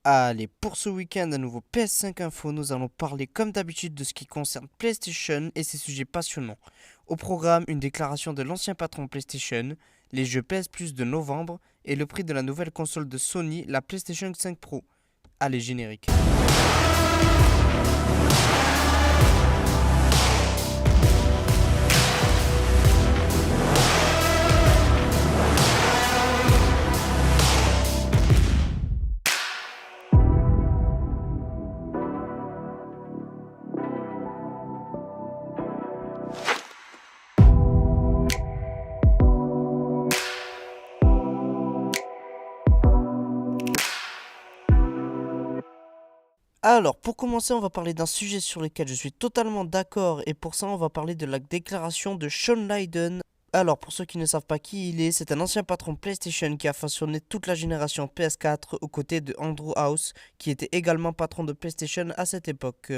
Allez, pour ce week-end, à nouveau PS5 Info, nous allons parler comme d'habitude de ce qui concerne PlayStation et ses sujets passionnants. Au programme, une déclaration de l'ancien patron PlayStation, les jeux PS Plus de novembre et le prix de la nouvelle console de Sony, la PlayStation 5 Pro. Allez, générique. Alors, pour commencer, on va parler d'un sujet sur lequel je suis totalement d'accord et pour ça, on va parler de la déclaration de Shawn Layden. Alors, pour ceux qui ne savent pas qui il est, c'est un ancien patron PlayStation qui a façonné toute la génération PS4 aux côtés de Andrew House, qui était également patron de PlayStation à cette époque.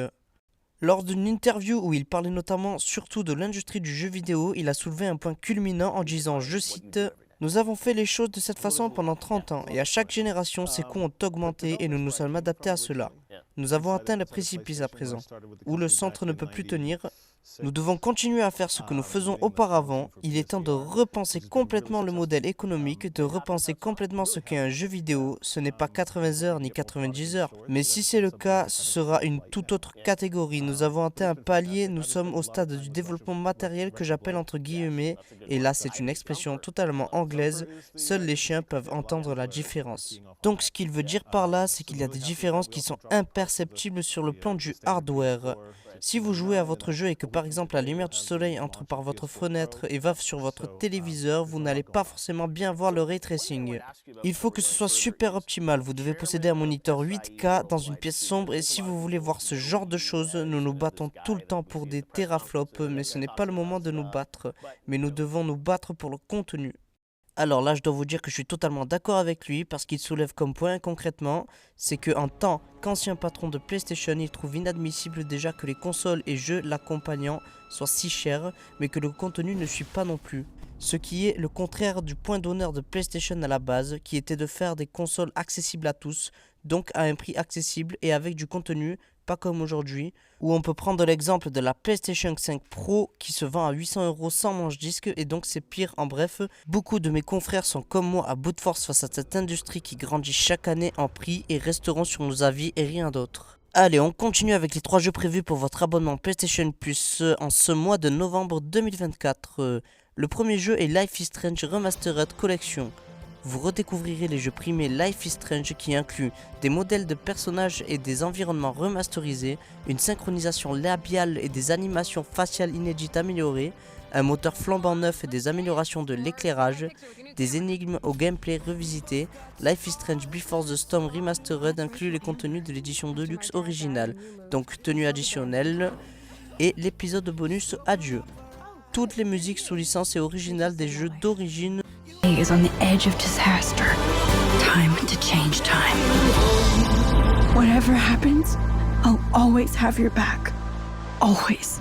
Lors d'une interview où il parlait notamment surtout de l'industrie du jeu vidéo, il a soulevé un point culminant en disant, je cite, nous avons fait les choses de cette façon pendant 30 ans et à chaque génération, ses coûts ont augmenté et nous nous sommes adaptés à cela. Nous avons atteint le précipice à présent, où le centre ne peut plus tenir. Nous devons continuer à faire ce que nous faisons auparavant. Il est temps de repenser complètement le modèle économique, de repenser complètement ce qu'est un jeu vidéo. Ce n'est pas 80 heures ni 90 heures, mais si c'est le cas, ce sera une toute autre catégorie. Nous avons atteint un palier, nous sommes au stade du développement matériel que j'appelle entre guillemets, et là c'est une expression totalement anglaise, seuls les chiens peuvent entendre la différence. Donc ce qu'il veut dire par là, c'est qu'il y a des différences qui sont imperceptibles sur le plan du hardware. Si vous jouez à votre jeu et que par exemple la lumière du soleil entre par votre fenêtre et va sur votre téléviseur, vous n'allez pas forcément bien voir le ray tracing. Il faut que ce soit super optimal, vous devez posséder un moniteur 8K dans une pièce sombre et si vous voulez voir ce genre de choses, nous nous battons tout le temps pour des teraflops, mais ce n'est pas le moment de nous battre, mais nous devons nous battre pour le contenu. Alors là, je dois vous dire que je suis totalement d'accord avec lui parce qu'il soulève comme point concrètement, c'est qu'en tant qu'ancien patron de PlayStation, il trouve inadmissible déjà que les consoles et jeux l'accompagnant soient si chers, mais que le contenu ne suit pas non plus. Ce qui est le contraire du point d'honneur de PlayStation à la base, qui était de faire des consoles accessibles à tous, donc à un prix accessible et avec du contenu, pas comme aujourd'hui, où on peut prendre l'exemple de la PlayStation 5 Pro qui se vend à 800 € sans manche-disque et donc c'est pire. En bref, beaucoup de mes confrères sont comme moi à bout de force face à cette industrie qui grandit chaque année en prix et resteront sur nos avis et rien d'autre. Allez, on continue avec les 3 jeux prévus pour votre abonnement PlayStation Plus en ce mois de novembre 2024. Le premier jeu est Life is Strange Remastered Collection. Vous redécouvrirez les jeux primés Life is Strange qui incluent des modèles de personnages et des environnements remasterisés, une synchronisation labiale et des animations faciales inédites améliorées, un moteur flambant neuf et des améliorations de l'éclairage, des énigmes au gameplay revisité. Life is Strange Before the Storm Remastered inclut les contenus de l'édition Deluxe originale, donc tenue additionnelle et l'épisode bonus Adieu. Toutes les musiques sous licence et originales des jeux d'origine. Is on the edge of disaster. Time to change time. Whatever happens, I'll always have your back. Always.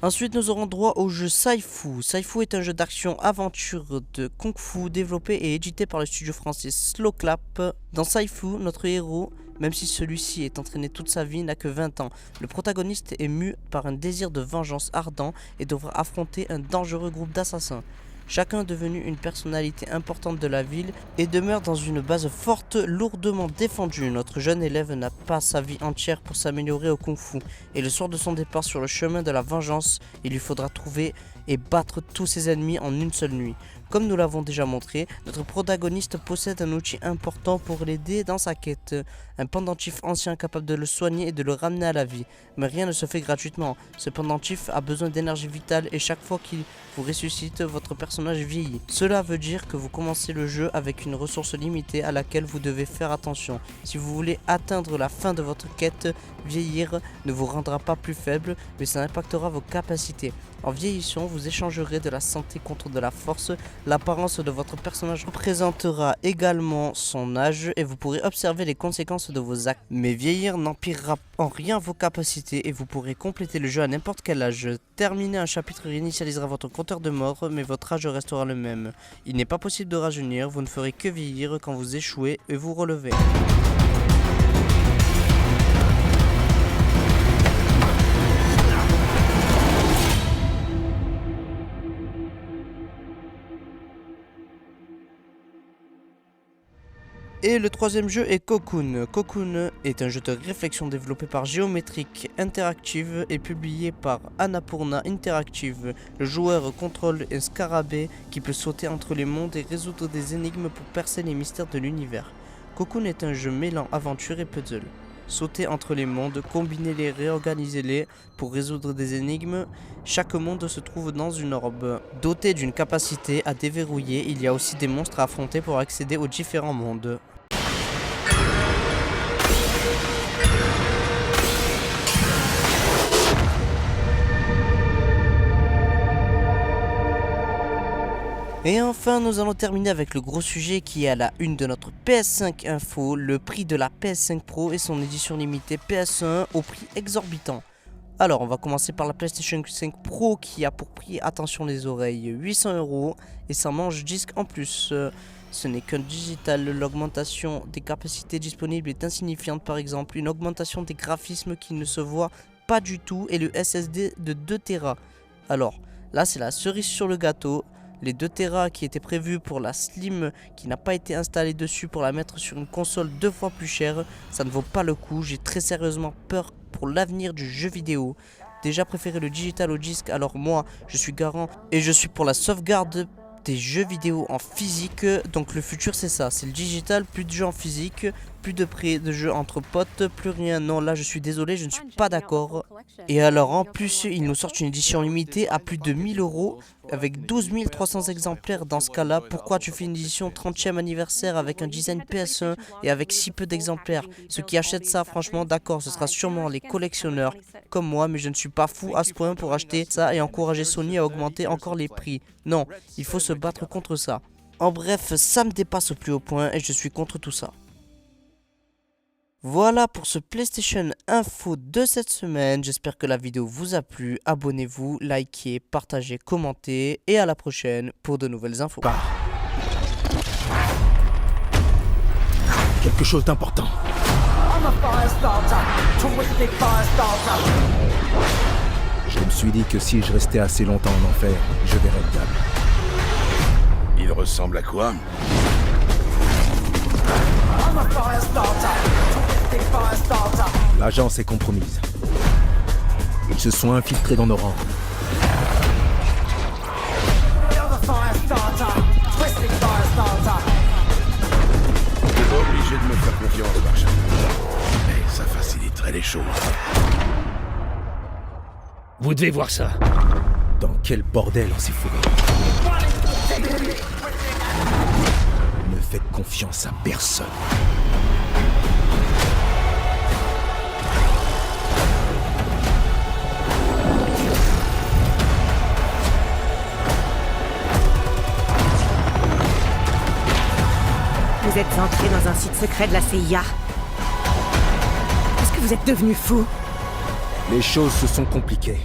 Ensuite, nous aurons droit au jeu Saifu. Saifu est un jeu d'action-aventure de Kung Fu développé et édité par le studio français Slow Clap. Dans Saifu, notre héros, même si celui-ci est entraîné toute sa vie, n'a que 20 ans. Le protagoniste est mu par un désir de vengeance ardent et devra affronter un dangereux groupe d'assassins. Chacun est devenu une personnalité importante de la ville et demeure dans une base forte, lourdement défendue. Notre jeune élève n'a pas sa vie entière pour s'améliorer au kung-fu. Et le soir de son départ sur le chemin de la vengeance, il lui faudra trouver et battre tous ses ennemis en une seule nuit. Comme nous l'avons déjà montré, notre protagoniste possède un outil important pour l'aider dans sa quête. Un pendentif ancien capable de le soigner et de le ramener à la vie. Mais rien ne se fait gratuitement. Ce pendentif a besoin d'énergie vitale et chaque fois qu'il vous ressuscite, votre personnage vieillit. Cela veut dire que vous commencez le jeu avec une ressource limitée à laquelle vous devez faire attention. Si vous voulez atteindre la fin de votre quête, vieillir ne vous rendra pas plus faible, mais ça impactera vos capacités. En vieillissant, vous échangerez de la santé contre de la force, L'apparence de votre personnage représentera également son âge et vous pourrez observer les conséquences de vos actes. Mais vieillir n'empirera en rien vos capacités et vous pourrez compléter le jeu à n'importe quel âge. Terminer un chapitre réinitialisera votre compteur de mort, mais votre âge restera le même. Il n'est pas possible de rajeunir, vous ne ferez que vieillir quand vous échouez et vous relevez. Et le troisième jeu est Cocoon. Cocoon est un jeu de réflexion développé par Geometric Interactive et publié par Annapurna Interactive. Le joueur contrôle un scarabée qui peut sauter entre les mondes et résoudre des énigmes pour percer les mystères de l'univers. Cocoon est un jeu mêlant aventure et puzzle. Sauter entre les mondes, combinez-les, réorganisez-les pour résoudre des énigmes. Chaque monde se trouve dans une orbe. Doté d'une capacité à déverrouiller, il y a aussi des monstres à affronter pour accéder aux différents mondes. Et enfin, nous allons terminer avec le gros sujet qui est à la une de notre PS5 Info, le prix de la PS5 Pro et son édition limitée PS1 au prix exorbitant. Alors, on va commencer par la PlayStation 5 Pro qui a pour prix, attention les oreilles, 800 € et ça mange disque en plus. Ce n'est qu'un digital, l'augmentation des capacités disponibles est insignifiante, par exemple une augmentation des graphismes qui ne se voit pas du tout et le SSD de 2 Tera. Alors, là c'est la cerise sur le gâteau. Les 2 Tera qui étaient prévus pour la Slim qui n'a pas été installée dessus pour la mettre sur une console 2 fois plus chère, ça ne vaut pas le coup. J'ai très sérieusement peur pour l'avenir du jeu vidéo. Déjà préféré le digital au disque, alors moi je suis garant et je suis pour la sauvegarde des jeux vidéo en physique. Donc le futur c'est ça, c'est le digital, plus de jeux en physique, plus de prix de jeux entre potes, plus rien. Non, là je suis désolé, je ne suis pas d'accord. Et alors en plus ils nous sortent une édition limitée à plus de 1000 € avec 12 300 exemplaires. Dans ce cas là, pourquoi tu fais une édition 30e anniversaire avec un design PS1 et avec si peu d'exemplaires? Ceux qui achètent ça, franchement d'accord, ce sera sûrement les collectionneurs comme moi, mais je ne suis pas fou à ce point pour acheter ça et encourager Sony à augmenter encore les prix. Non, il faut se battre contre ça. En bref, ça me dépasse au plus haut point et je suis contre tout ça. Voilà pour ce PlayStation Info de cette semaine. J'espère que la vidéo vous a plu. Abonnez-vous, likez, partagez, commentez et à la prochaine pour de nouvelles infos. Quelque chose d'important. Je me suis dit que si je restais assez longtemps en enfer, je verrais le diable. Il ressemble à quoi? L'agence est compromise. Ils se sont infiltrés dans nos rangs. T'es pas obligé de me faire confiance, Marshall. Mais ça faciliterait les choses. Vous devez voir ça. Dans quel bordel on s'est fourré. Ne faites confiance à personne. Vous êtes entré dans un site secret de la CIA. Est-ce que vous êtes devenu fou? Les choses se sont compliquées.